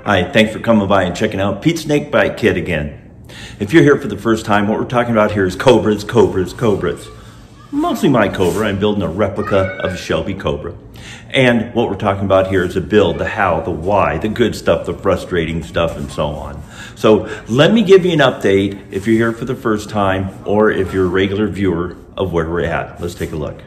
Hi, thanks for coming by and checking out Pete Snake Bite Kit again. If you're here for the first time, what we're talking about here is Cobras. Mostly my Cobra. I'm building a replica of a Shelby Cobra. And what we're talking about here is the build, the how, the why, the good stuff, the frustrating stuff, and so on. So let me give you an update if you're here for the first time or if you're a regular viewer of where we're at. Let's take a look.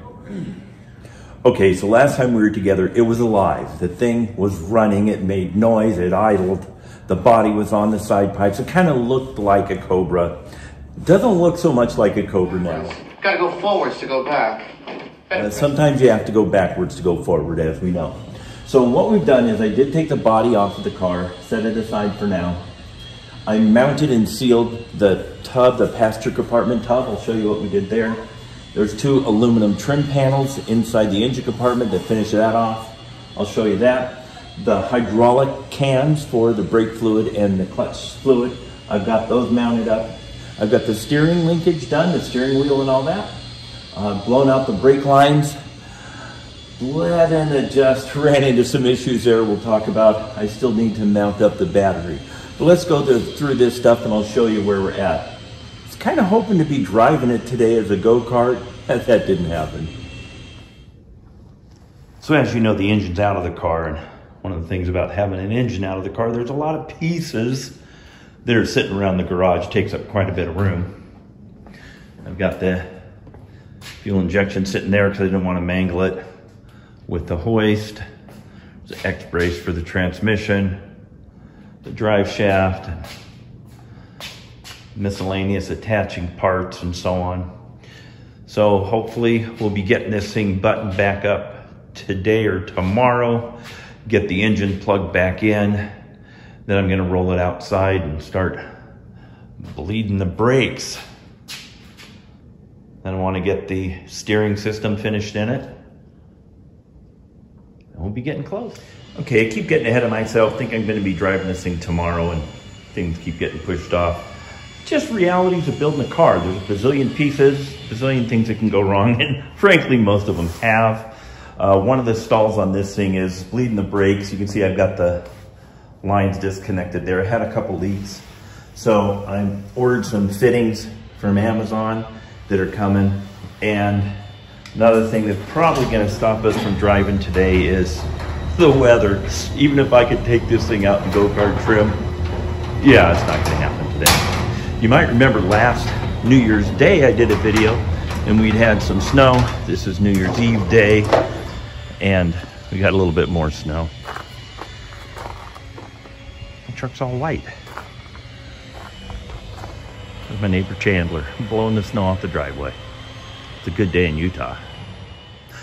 Okay, so last time we were together, it was alive. The thing was running, it made noise, it idled. The body was on the side pipes. It kind of looked like a Cobra. Doesn't look so much like a Cobra now. Gotta go forwards to go back. Sometimes you have to go backwards to go forward, as we know. So what we've done is I did take the body off of the car, set it aside for now. I mounted and sealed the tub, the passenger compartment tub. I'll show you what we did there. There's two aluminum trim panels inside the engine compartment to finish that off. I'll show you that. The hydraulic cans for the brake fluid and the clutch fluid, I've got those mounted up. I've got the steering linkage done, the steering wheel and all that. Blown out the brake lines. Bled and just ran into some issues there we'll talk about. I still need to mount up the battery. But let's go through this stuff and I'll show you where we're at. Kind of hoping to be driving it today as a go-kart. That didn't happen. So as you know, the engine's out of the car, and one of the things about having an engine out of the car, there's a lot of pieces that are sitting around the garage. Takes up quite a bit of room. I've got the fuel injection sitting there because I didn't want to mangle it with the hoist. There's an X-brace for the transmission, the drive shaft, and miscellaneous attaching parts and so on. So hopefully we'll be getting this thing buttoned back up today or tomorrow, get the engine plugged back in. Then I'm gonna roll it outside and start bleeding the brakes. Then I wanna get the steering system finished in it. And we'll be getting close. Okay, I keep getting ahead of myself. Think I'm gonna be driving this thing tomorrow and things keep getting pushed off. Just realities of building a car. There's a bazillion pieces, bazillion things that can go wrong, and frankly, most of them have. One of the stalls on this thing is bleeding the brakes. You can see I've got the lines disconnected there. I had a couple leaks. So I ordered some fittings from Amazon that are coming. And another thing that's probably gonna stop us from driving today is the weather. Even if I could take this thing out and go-kart trim, yeah, it's not gonna happen today. You might remember last New Year's Day I did a video and we'd had some snow. This is New Year's Eve day and we got a little bit more snow. The truck's all white. There's my neighbor Chandler blowing the snow off the driveway. It's a good day in Utah.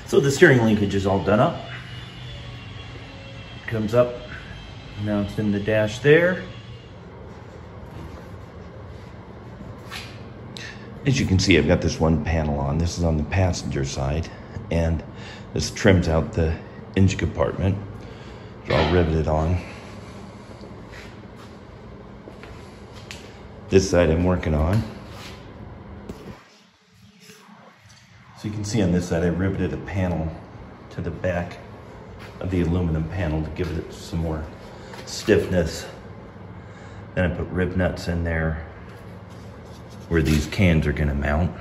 So the steering linkage is all done up. It comes up, now it's in the dash there. As you can see, I've got this one panel on. This is on the passenger side, and this trims out the engine compartment. It's all riveted on. This side I'm working on. So you can see on this side, I riveted a panel to the back of the aluminum panel to give it some more stiffness. Then I put rib nuts in there where these cans are gonna mount.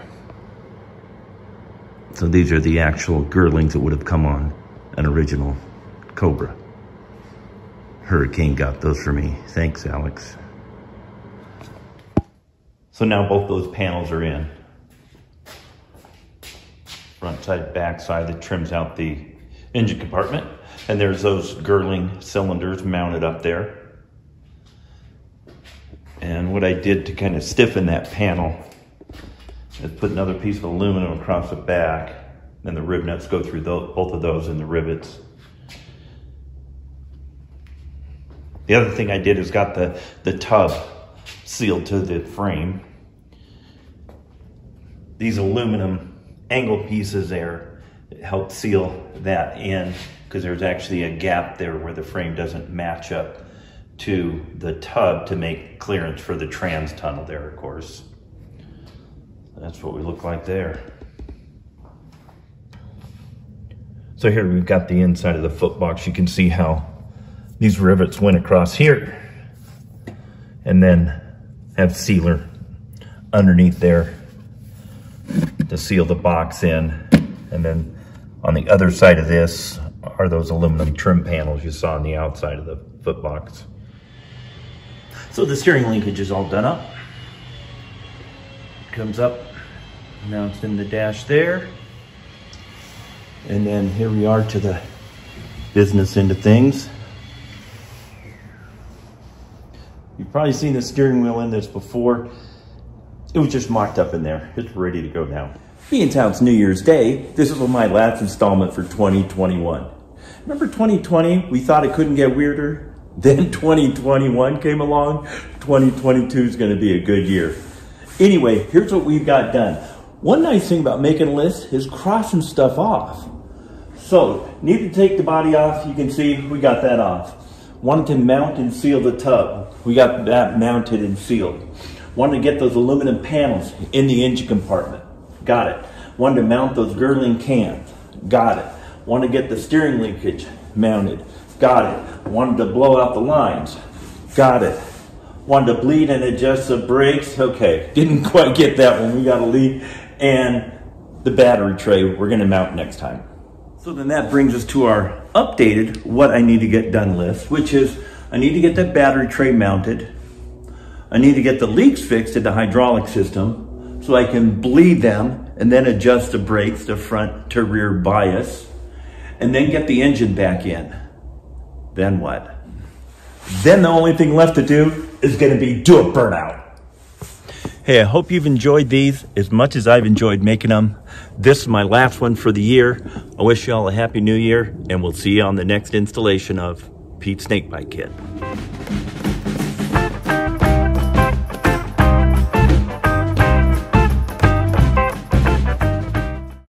So these are the actual girdlings that would have come on an original Cobra. Hurricane got those for me. Thanks, Alex. So now both those panels are in. Front side, back side that trims out the engine compartment. And there's those girdling cylinders mounted up there. And what I did to kind of stiffen that panel is put another piece of aluminum across the back, and the rib nuts go through both of those in the rivets. The other thing I did is got the tub sealed to the frame. These aluminum angle pieces there help seal that in because there's actually a gap there where the frame doesn't match up to the tub to make clearance for the trans tunnel there, of course. That's what we look like there. So here we've got the inside of the foot box. You can see how these rivets went across here and then have sealer underneath there to seal the box in. And then on the other side of this are those aluminum trim panels you saw on the outside of the foot box. So the steering linkage is all done up. Comes up, mounts in the dash there. And then here we are to the business end of things. You've probably seen the steering wheel in this before. It was just mocked up in there. It's ready to go now. Being how it's New Year's Day, this is my last installment for 2021. Remember 2020? We thought it couldn't get weirder. Then 2021 came along. 2022 is going to be a good year. Anyway, here's what we've got done. One nice thing about making a list is crossing stuff off. So, need to take the body off. You can see we got that off. Wanted to mount and seal the tub. We got that mounted and sealed. Wanted to get those aluminum panels in the engine compartment. Got it. Wanted to mount those girdling cans. Got it. Wanted to get the steering linkage mounted. Got it. Wanted to blow out the lines. Got it. Wanted to bleed and adjust the brakes. Okay, didn't quite get that one. We got to lead. And the battery tray we're going to mount next time. So then that brings us to our updated what I need to get done list, which is I need to get that battery tray mounted. I need to get the leaks fixed in the hydraulic system so I can bleed them and then adjust the brakes, the front to rear bias, and then get the engine back in. Then what? Then the only thing left to do is going to be do a burnout. Hey, I hope you've enjoyed these as much as I've enjoyed making them. This is my last one for the year. I wish you all a happy new year, and we'll see you on the next installation of Pete's Snakebite Kit.